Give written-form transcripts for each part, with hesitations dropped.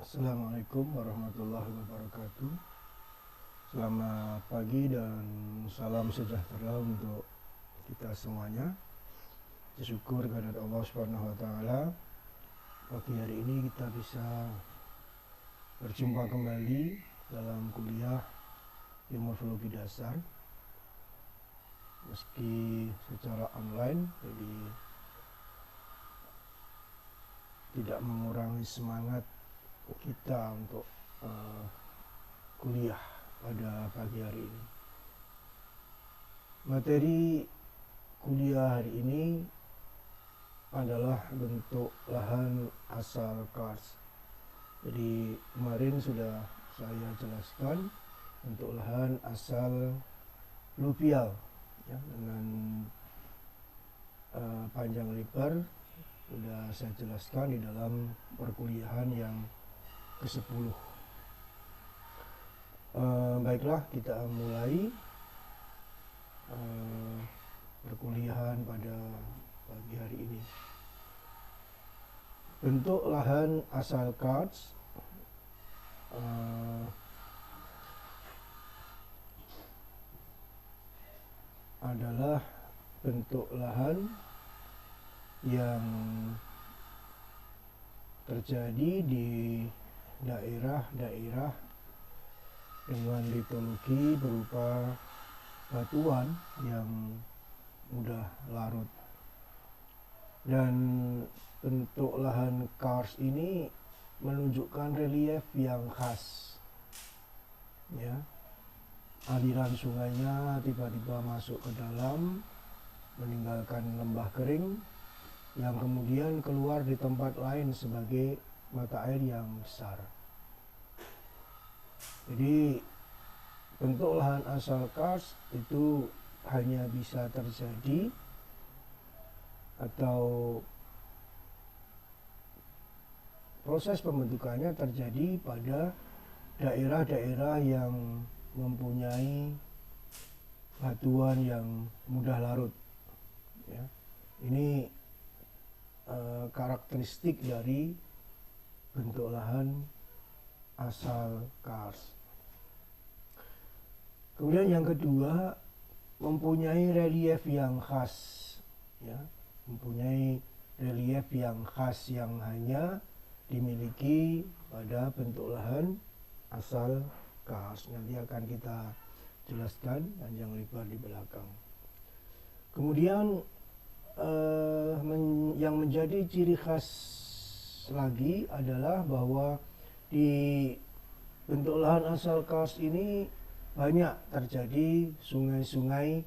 Assalamualaikum warahmatullahi wabarakatuh. Selamat pagi dan salam sejahtera untuk kita semuanya. Syukur kepada Allah Subhanahu wa taala. Pagi hari ini kita bisa berjumpa kembali dalam kuliah ilmu morfologi dasar. Meski secara online, jadi tidak mengurangi semangat kita untuk kuliah pada pagi hari ini. Materi kuliah hari ini adalah bentuk lahan asal kars. Jadi kemarin sudah saya jelaskan bentuk lahan asal luvial ya, dengan panjang lebar sudah saya jelaskan di dalam perkuliahan yang ke-10. Baiklah, kita mulai perkuliahan pada pagi hari ini. Bentuk lahan asal kars adalah bentuk lahan yang terjadi di daerah-daerah dengan litologi berupa batuan yang mudah larut. Dan bentuk lahan kars ini menunjukkan relief yang khas. Ya. Aliran sungainya tiba-tiba masuk ke dalam, meninggalkan lembah kering yang kemudian keluar di tempat lain sebagai mata air yang besar. Jadi bentuk lahan asal kars itu hanya bisa terjadi atau proses pembentukannya terjadi pada daerah-daerah yang mempunyai batuan yang mudah larut. Ya. Ini karakteristik dari bentuk lahan asal kars. Kemudian yang kedua, mempunyai relief yang khas, ya, mempunyai relief yang khas yang hanya dimiliki pada bentuk lahan asal kars. Nanti akan kita jelaskan panjang lebar di belakang. Kemudian yang menjadi ciri khas lagi adalah bahwa di bentuk lahan asal kars ini banyak terjadi sungai-sungai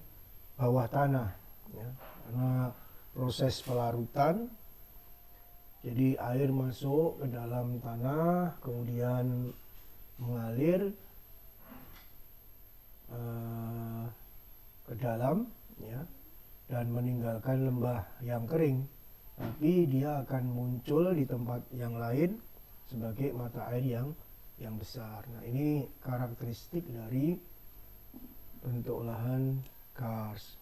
bawah tanah, ya, karena proses pelarutan. Jadi air masuk ke dalam tanah, kemudian mengalir ke dalam, ya, dan meninggalkan lembah yang kering. Tapi dia akan muncul di tempat yang lain sebagai mata air yang besar. Nah, ini karakteristik dari bentuk lahan kars.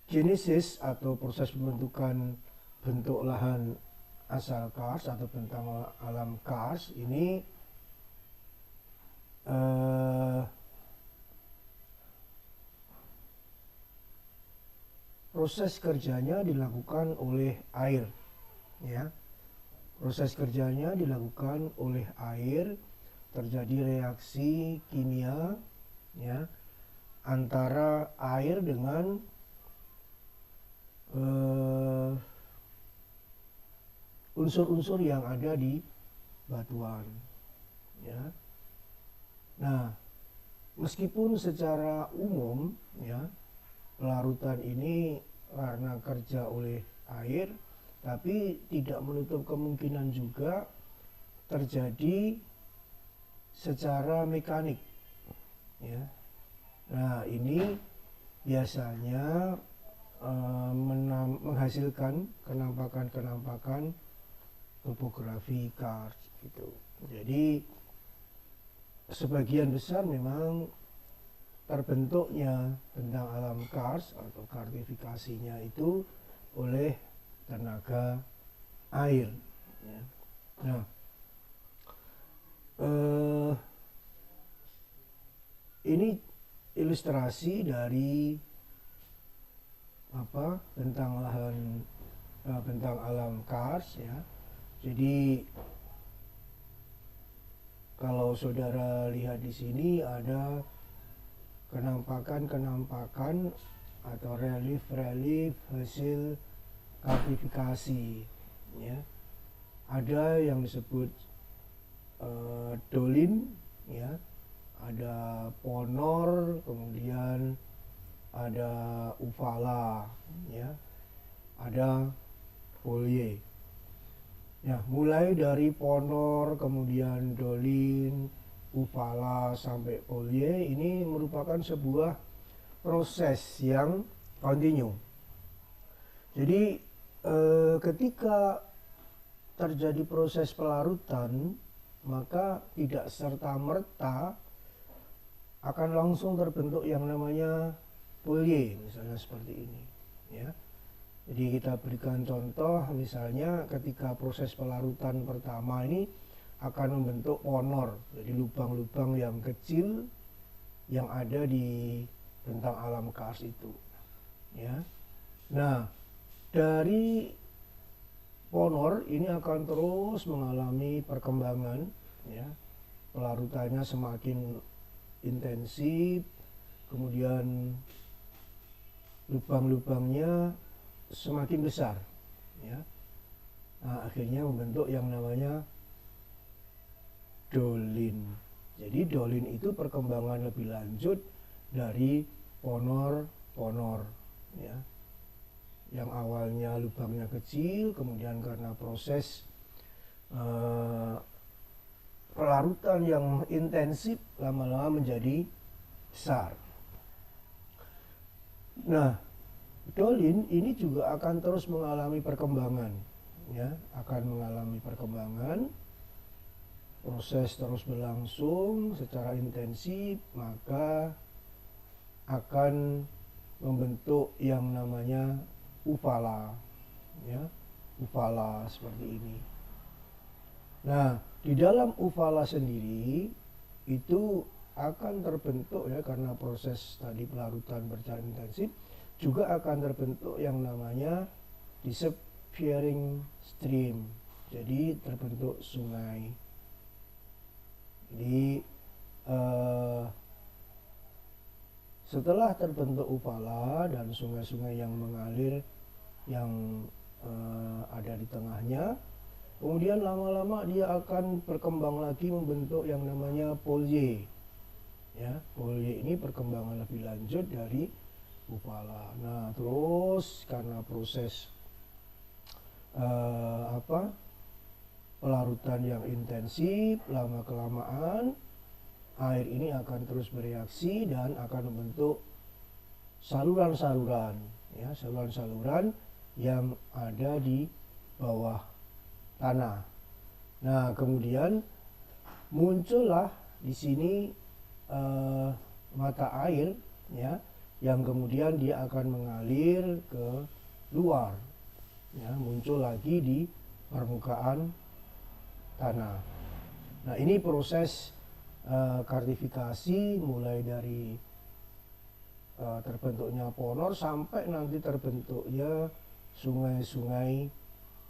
Genesis atau proses pembentukan bentuk lahan asal kars atau bentang alam kars ini proses kerjanya dilakukan oleh air, ya. Proses kerjanya dilakukan oleh air, terjadi reaksi kimia, ya, antara air dengan unsur-unsur yang ada di batuan, ya. Nah, meskipun secara umum, ya, pelarutan ini karena kerja oleh air, tapi tidak menutup kemungkinan juga terjadi secara mekanik, ya. Nah, ini biasanya menghasilkan kenampakan-kenampakan topografi kars gitu. Jadi sebagian besar memang terbentuknya bentang alam kars atau kartifikasinya itu oleh tenaga air. Ya. Nah, ini ilustrasi dari tentang tentang alam Kars ya. Jadi kalau saudara lihat di sini ada kenampakan atau relief hasil kartifikasi ya. Ada yang disebut dolin ya, ada ponor, kemudian ada ufala ya, ada polye. Ya, mulai dari ponor, kemudian dolin, ufala sampai polye, ini merupakan sebuah proses yang kontinu. Jadi ketika terjadi proses pelarutan, maka tidak serta-merta akan langsung terbentuk yang namanya polye, misalnya seperti ini ya. Jadi kita berikan contoh, misalnya ketika proses pelarutan pertama ini akan membentuk ponor, jadi lubang-lubang yang kecil yang ada di tentang alam Kars itu ya. Nah, dari ponor ini akan terus mengalami perkembangan ya, pelarutannya semakin intensif, kemudian lubang-lubangnya semakin besar ya. Nah, akhirnya membentuk yang namanya dolin. Jadi dolin itu perkembangan lebih lanjut dari ponor ya, yang awalnya lubangnya kecil, kemudian karena proses pelarutan yang intensif lama-lama menjadi besar. Nah, dolin ini juga akan terus mengalami perkembangan ya, akan mengalami perkembangan, proses terus berlangsung secara intensif, maka akan membentuk yang namanya ufala ya, ufala seperti ini. Nah, di dalam ufala sendiri itu akan terbentuk ya, karena proses tadi pelarutan berjalan intensif, juga akan terbentuk yang namanya disappearing stream. Jadi terbentuk sungai. Jadi setelah terbentuk ufala dan sungai-sungai yang mengalir yang ada di tengahnya, kemudian lama-lama dia akan berkembang lagi membentuk yang namanya polye ya. Polye ini perkembangan lebih lanjut dari ufala. Nah, terus karena proses pelarutan yang intensif, lama kelamaan air ini akan terus bereaksi dan akan membentuk saluran-saluran ya, saluran-saluran yang ada di bawah tanah. Nah, kemudian muncullah di sini mata air ya, yang kemudian dia akan mengalir ke luar ya, muncul lagi di permukaan tanah. Nah, ini proses kartifikasi mulai dari terbentuknya ponor sampai nanti terbentuknya sungai-sungai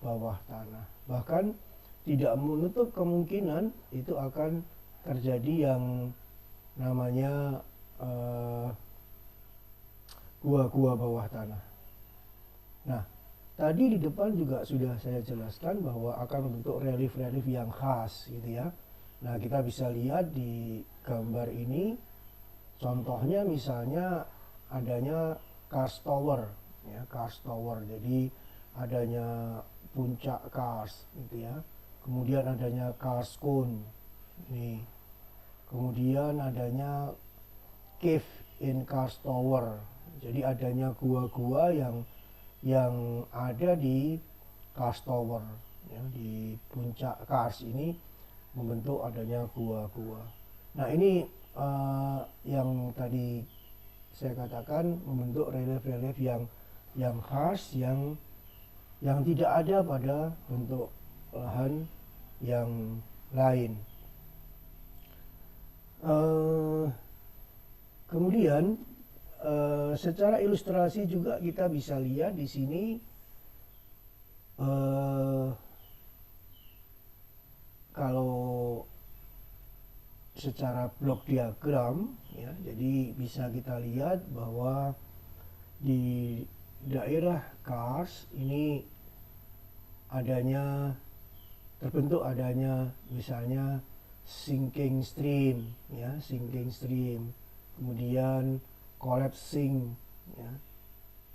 bawah tanah. Bahkan tidak menutup kemungkinan itu akan terjadi yang namanya gua-gua bawah tanah. Nah, tadi di depan juga sudah saya jelaskan bahwa akan membentuk relief-relief yang khas gitu ya. Nah, kita bisa lihat di gambar ini, contohnya misalnya adanya Kars Tower ya, Kars Tower. Jadi adanya puncak Kars gitu ya. Kemudian adanya Kars Cone nih. Kemudian adanya cave in Kars Tower. Jadi adanya gua-gua yang ada di Kars Tower ya, di puncak Kars ini membentuk adanya gua-gua. Nah, ini yang tadi saya katakan membentuk relief-relief yang khas, yang yang tidak ada pada bentuk lahan yang lain. Kemudian secara ilustrasi juga kita bisa lihat di sini kalau secara blok diagram ya, jadi bisa kita lihat bahwa di daerah Kars ini terbentuk adanya misalnya sinking stream ya, kemudian collapsing ya,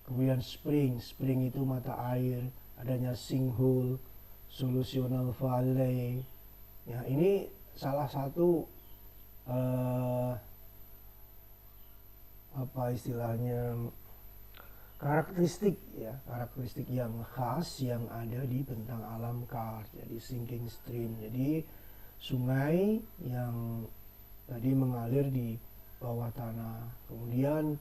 kemudian spring itu mata air, adanya sinkhole, solutional valley ya. Ini salah satu apa istilahnya, karakteristik yang khas yang ada di bentang alam Kars. Jadi sinking stream, jadi sungai yang tadi mengalir di bawah tanah, kemudian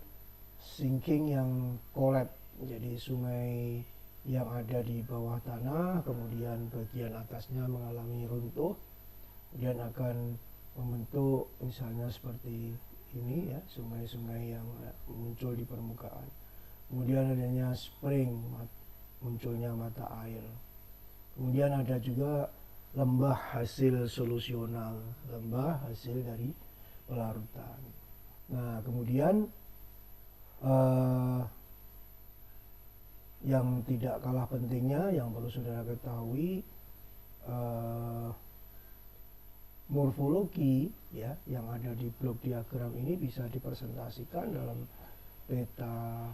sinking yang collapse, jadi sungai yang ada di bawah tanah kemudian bagian atasnya mengalami runtuh, kemudian akan membentuk misalnya seperti ini ya, sungai-sungai yang muncul di permukaan. Kemudian adanya spring, munculnya mata air. Kemudian ada juga lembah hasil solusional, lembah hasil dari pelarutan. Nah, kemudian yang tidak kalah pentingnya yang perlu saudara ketahui, morfologi ya yang ada di blok diagram ini bisa dipresentasikan dalam peta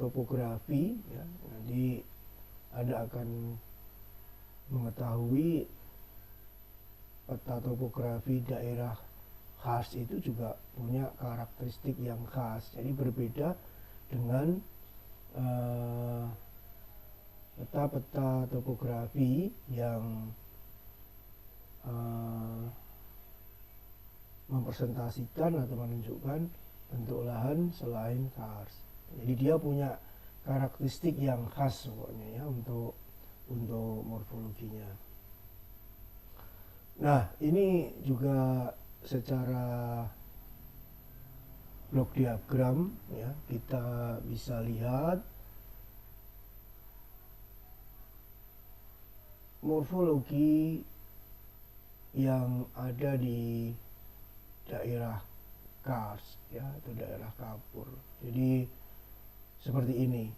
topografi ya. Jadi Anda akan mengetahui peta topografi daerah Kars itu juga punya karakteristik yang khas. Jadi berbeda dengan peta-peta topografi yang mempresentasikan atau menunjukkan bentuk lahan selain Kars. Jadi dia punya karakteristik yang khas pokoknya ya untuk morfologinya. Nah, ini juga secara blok diagram ya, kita bisa lihat morfologi yang ada di daerah Kars ya, atau daerah Kapur. Jadi seperti ini.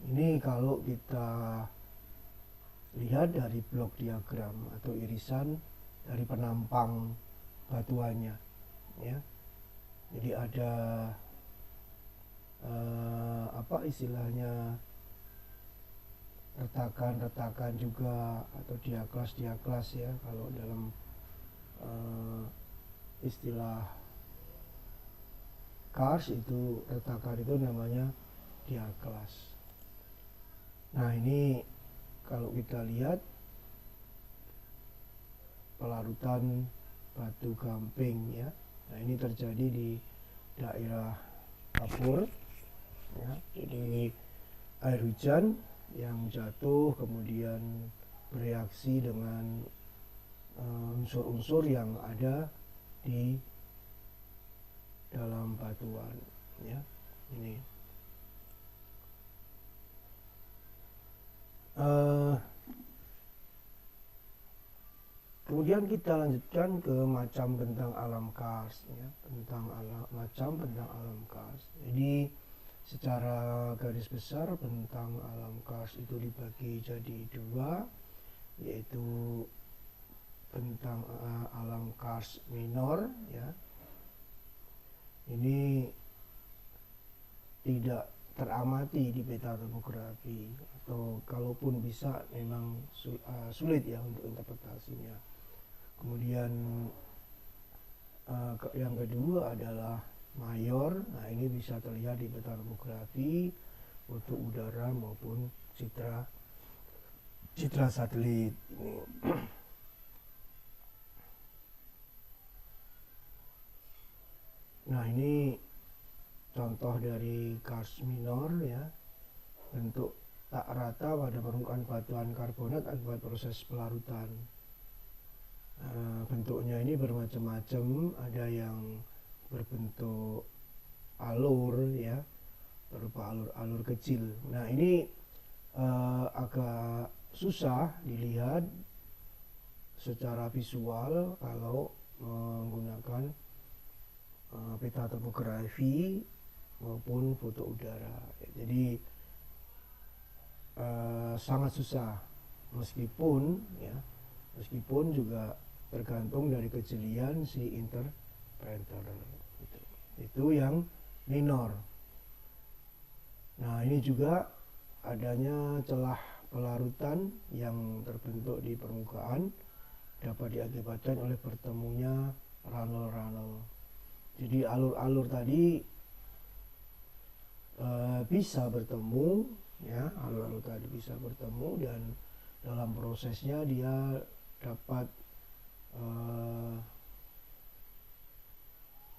Ini kalau kita lihat dari blok diagram atau irisan dari penampang batuannya ya. Jadi ada apa istilahnya, retakan-retakan juga atau diaklas ya, kalau dalam istilah Kars itu retakan itu namanya diaklas. Nah, ini kalau kita lihat pelarutan batu gamping ya. Nah, ini terjadi di daerah Kapur ya. Jadi air hujan yang jatuh kemudian bereaksi dengan unsur-unsur yang ada di dalam batuan ya. Ini kemudian kita lanjutkan ke macam bentang alam Kars ya, macam bentang alam Kars. Jadi secara garis besar bentang alam Kars itu dibagi jadi dua, yaitu bentang alam Kars minor ya. Ini tidak teramati di peta topografi, atau kalaupun bisa memang sulit ya untuk interpretasinya. Kemudian yang kedua adalah mayor. Nah, ini bisa terlihat di peta topografi, foto udara maupun citra satelit ini. Nah, ini contoh dari Kars minor ya. bentuk tak rata pada permukaan batuan karbonat akibat proses pelarutan. Bentuknya ini bermacam-macam, ada yang berbentuk alur ya, berupa alur-alur kecil. Nah ini agak susah dilihat secara visual kalau menggunakan peta topografi maupun foto udara. Jadi sangat susah, meskipun juga tergantung dari kejelian si interpreter. Itu yang minor. Nah ini juga adanya celah pelarutan yang terbentuk di permukaan dapat diakibatkan oleh bertemunya ranel-ranel. Jadi alur-alur tadi bisa bertemu ya, alur-alur tadi bisa bertemu, dan dalam prosesnya dia dapat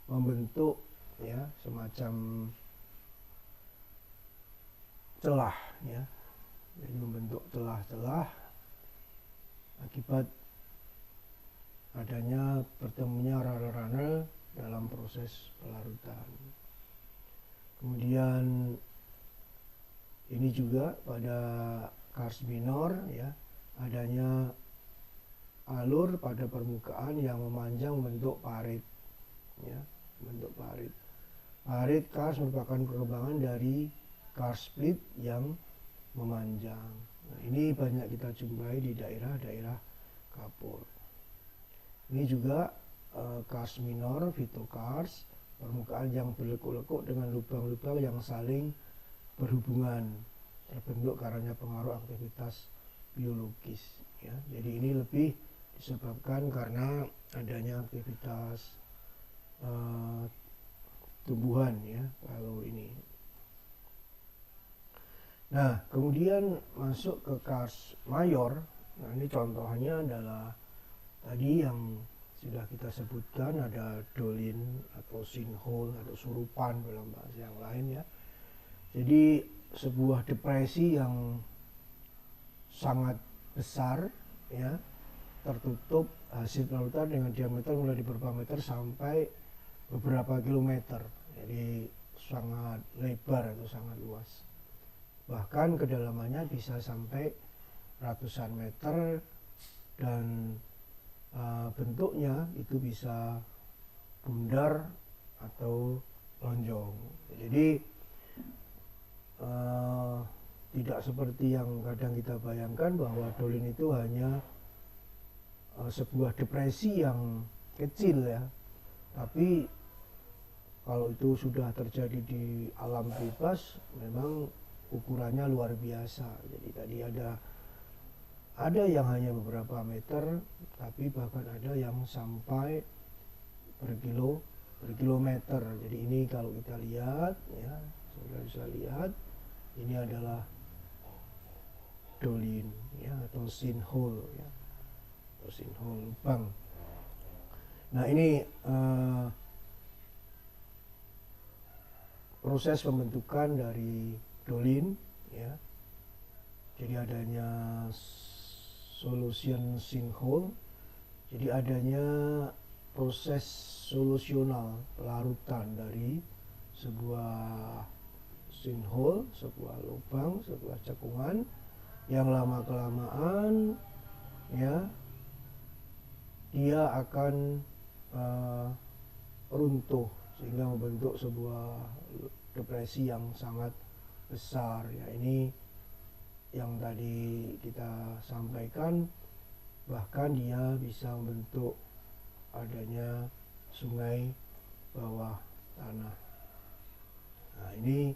membentuk ya semacam celah ya. Jadi membentuk celah-celah akibat adanya bertemunya ranel-ranel dalam proses pelarutan. Kemudian ini juga pada karst minor ya, adanya alur pada permukaan yang memanjang membentuk parit ya, membentuk parit. Parit karst merupakan perkembangan dari karst split yang memanjang. Nah, ini banyak kita jumpai di daerah-daerah kapur. Ini juga karst minor, phytokarst, permukaan yang berlekuk-lekuk dengan lubang-lubang yang saling berhubungan, terbentuk karena pengaruh aktivitas biologis ya. Jadi ini lebih disebabkan karena adanya aktivitas tumbuhan ya kalau ini. Nah kemudian masuk ke karst mayor. Nah ini contohnya adalah tadi yang sudah kita sebutkan, ada dolin atau sinkhole atau surupan dalam bahasa yang lain ya. Jadi sebuah depresi yang sangat besar ya, tertutup hasil pelarutan dengan diameter mulai di beberapa meter sampai beberapa kilometer. Jadi sangat lebar atau sangat luas. Bahkan kedalamannya bisa sampai ratusan meter, dan bentuknya itu bisa bundar atau lonjong. Jadi tidak seperti yang kadang kita bayangkan bahwa dolin itu hanya sebuah depresi yang kecil ya, tapi kalau itu sudah terjadi di alam bebas memang ukurannya luar biasa. Jadi tadi ada yang hanya beberapa meter, tapi bahkan ada yang sampai berkilometer. Jadi ini kalau kita lihat ya, saudara bisa lihat, ini adalah dolin ya, atau sinkhole ya, atau sinkhole lubang. Nah ini proses pembentukan dari dolin ya. Jadi adanya solution sinkhole, jadi adanya proses solusional pelarutan dari sebuah sinkhole, sebuah lubang, sebuah cekungan yang lama-kelamaan ya dia akan runtuh sehingga membentuk sebuah depresi yang sangat besar ya. Ini yang tadi kita sampaikan, bahkan dia bisa membentuk adanya sungai bawah tanah. Nah ini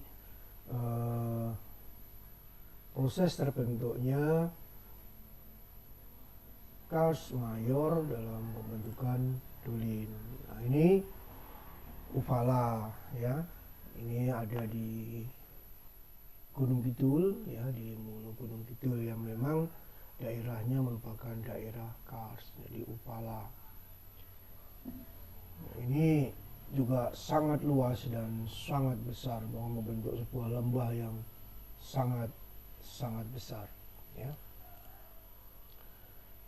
proses terbentuknya karst mayor dalam pembentukan dolin. Nah ini Uvala ya, ini ada di Gunung Kidul ya, di Mulu Gunung Kidul yang memang daerahnya merupakan daerah karst, jadi Uvala. Nah, ini juga sangat luas dan sangat besar, bahwa membentuk sebuah lembah yang sangat besar, ya.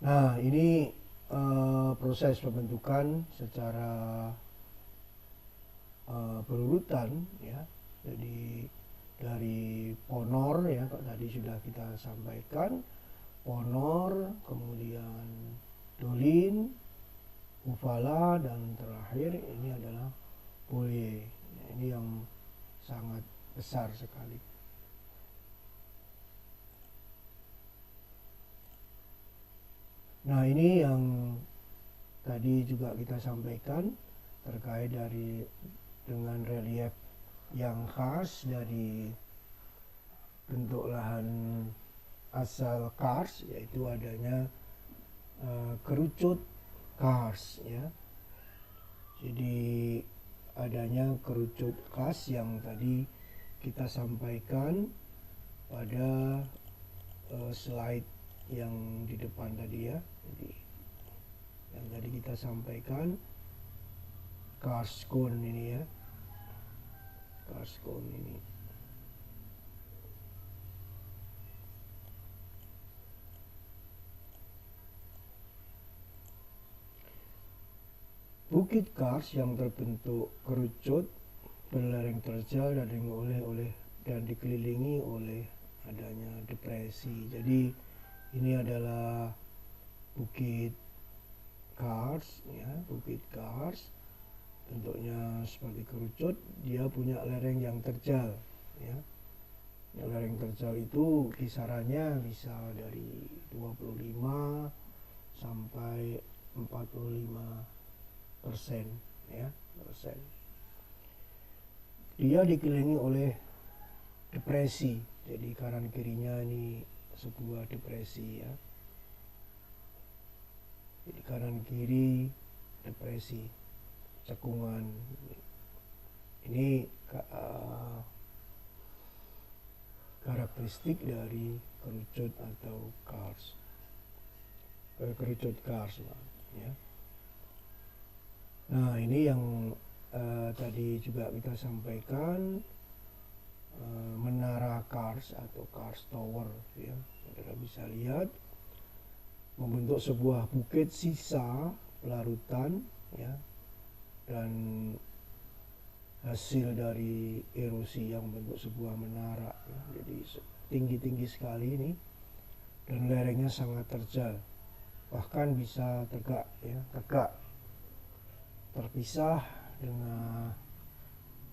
Nah, ini proses pembentukan secara berurutan, ya. Jadi dari ponor, ya, tadi sudah kita sampaikan, ponor, kemudian dolin, ufala, dan terakhir ini adalah polye. Ini yang sangat besar sekali. Nah, ini yang tadi juga kita sampaikan terkait dengan relief yang khas dari bentuk lahan asal kars, yaitu adanya kerucut kars, ya. Jadi adanya kerucut khas yang tadi kita sampaikan pada slide yang di depan tadi, ya. Jadi yang tadi kita sampaikan kars cone ini, ya, kars cone ini. Bukit kars yang terbentuk kerucut berlereng terjal dan dikelilingi oleh adanya depresi. Jadi ini adalah bukit kars, ya, bukit kars bentuknya seperti kerucut, dia punya lereng yang terjal, ya. Lereng terjal itu kisarannya bisa dari 25 sampai 45%, ya, persen. Dia dikelilingi oleh depresi, jadi kanan kirinya ini sebuah depresi, ya. Jadi kanan kiri depresi, cekungan. Ini karakteristik dari kerucut atau kars, kerucut kars, ya. Nah, ini yang tadi juga kita sampaikan, menara kars atau kars tower, ya. Saudara bisa lihat membentuk sebuah bukit sisa pelarutan, ya, dan hasil dari erosi yang membentuk sebuah menara, ya. Jadi tinggi-tinggi sekali ini dan lerengnya sangat terjal, bahkan bisa tegak, ya, tegak, terpisah dengan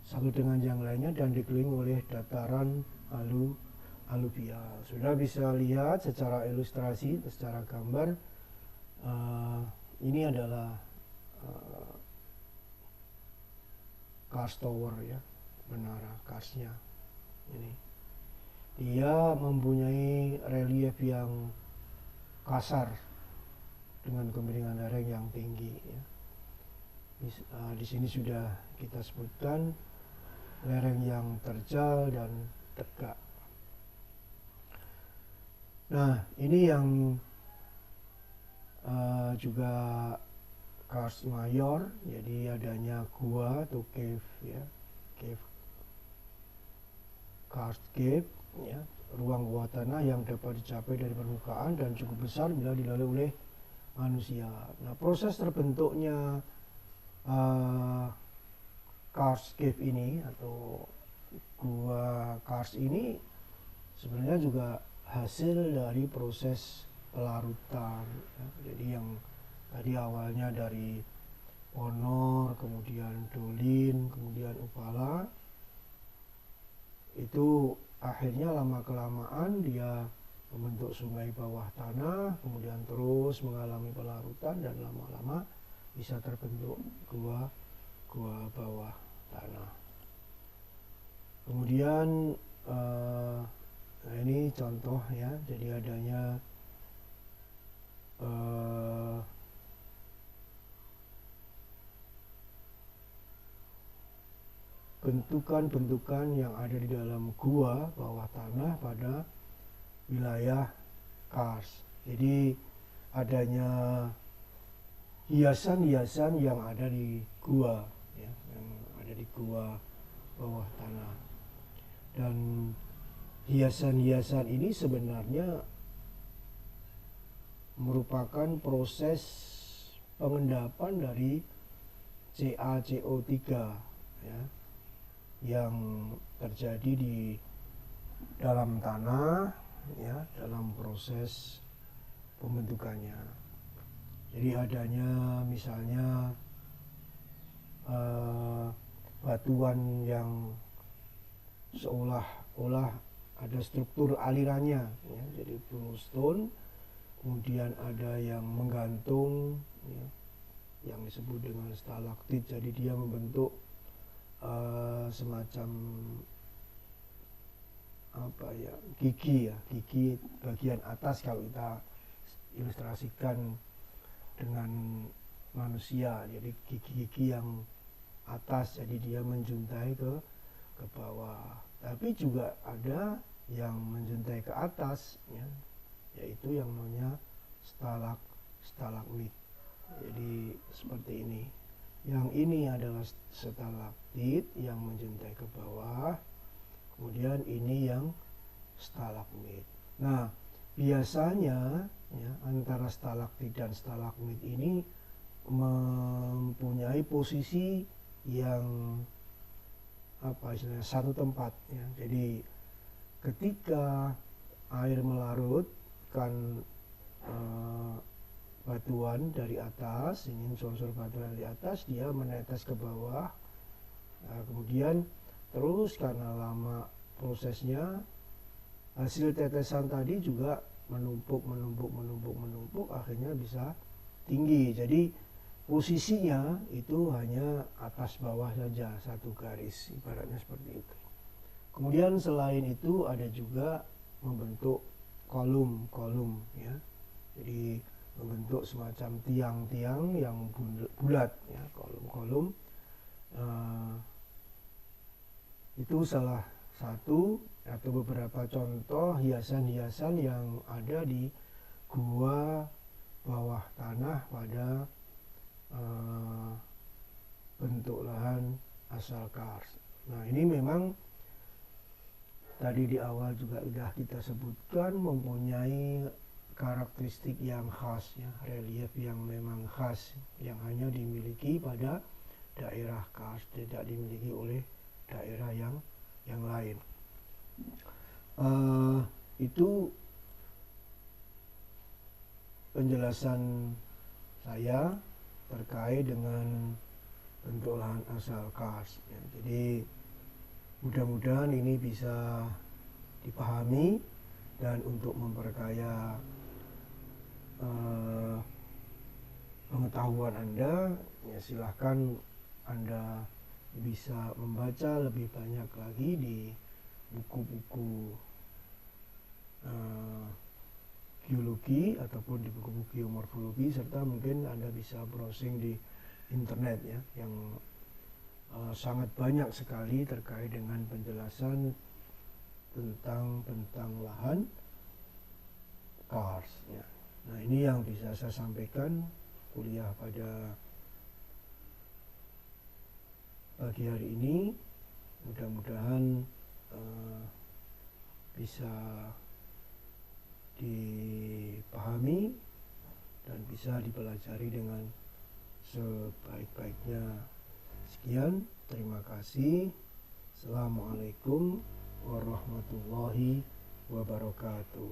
satu dengan yang lainnya dan dikelilingi oleh dataran aluvial. Sudah bisa lihat secara ilustrasi, secara gambar, ini adalah kars tower, ya, menara karsnya. Ini dia mempunyai relief yang kasar dengan kemiringan lereng yang tinggi, ya. Di sini sudah kita sebutkan lereng yang terjal dan tegak. Nah, ini yang juga kars mayor, jadi adanya gua atau cave, ya, cave, karst cave, ya, ruang bawah tanah yang dapat dicapai dari permukaan dan cukup besar bila dilalui oleh manusia. Nah, proses terbentuknya karst cave ini atau gua kars ini sebenarnya juga hasil dari proses pelarutan, ya. Jadi yang tadi awalnya dari ponor, kemudian dolin, kemudian ufala, itu akhirnya lama kelamaan dia membentuk sungai bawah tanah, kemudian terus mengalami pelarutan dan lama-lama bisa terbentuk gua bawah tanah. Kemudian nah, ini contoh, ya, jadi adanya bentukan-bentukan yang ada di dalam gua bawah tanah pada wilayah kars. Jadi adanya hiasan-hiasan yang ada di gua, ya, yang ada di gua bawah tanah. Dan hiasan-hiasan ini sebenarnya merupakan proses pengendapan dari CaCO3 ya, yang terjadi di dalam tanah ya, dalam proses pembentukannya. Jadi adanya misalnya batuan yang seolah-olah ada struktur alirannya ya, jadi bluestone, kemudian ada yang menggantung ya, yang disebut dengan stalaktit, jadi dia membentuk semacam apa ya, gigi ya, gigi bagian atas kalau kita ilustrasikan dengan manusia, jadi gigi-gigi yang atas, jadi dia menjuntai ke bawah. Tapi juga ada yang menjuntai ke atas ya, yaitu yang namanya stalagmit. Jadi seperti ini. Yang ini adalah stalaktit yang menjuntai ke bawah. Kemudian ini yang stalagmit. Nah, biasanya ya, antara stalaktit dan stalagmit ini mempunyai posisi yang apa istilahnya, satu tempat ya. Jadi ketika air melarutkan batuan dari atas, ini unsur-unsur batuan dari atas, dia menetes ke bawah. Nah, kemudian terus karena lama prosesnya, hasil tetesan tadi juga menumpuk, akhirnya bisa tinggi. Jadi posisinya itu hanya atas bawah saja, satu garis, ibaratnya seperti itu. Kemudian selain itu ada juga membentuk kolom-kolom ya. Jadi membentuk semacam tiang-tiang yang bulat ya, kolom-kolom. Itu salah satu atau beberapa contoh hiasan-hiasan yang ada di gua bawah tanah pada bentuk lahan asal kars. Nah, ini memang tadi di awal juga sudah kita sebutkan mempunyai karakteristik yang khas ya, relief yang memang khas, yang hanya dimiliki pada daerah kars, tidak dimiliki oleh daerah yang lain. Itu penjelasan saya terkait dengan bentuk lahan asal kars ya. Jadi mudah-mudahan ini bisa dipahami, dan untuk memperkaya pengetahuan Anda ya, silahkan Anda bisa membaca lebih banyak lagi di buku-buku geologi ataupun di buku-buku geomorfologi, serta mungkin Anda bisa browsing di internet ya, yang sangat banyak sekali terkait dengan penjelasan tentang lahan kars ya. Nah, ini yang bisa saya sampaikan kuliah pada pagi hari ini. Mudah-mudahan bisa dipahami dan bisa dipelajari dengan sebaik-baiknya. Sekian, terima kasih. Assalamualaikum warahmatullahi wabarakatuh.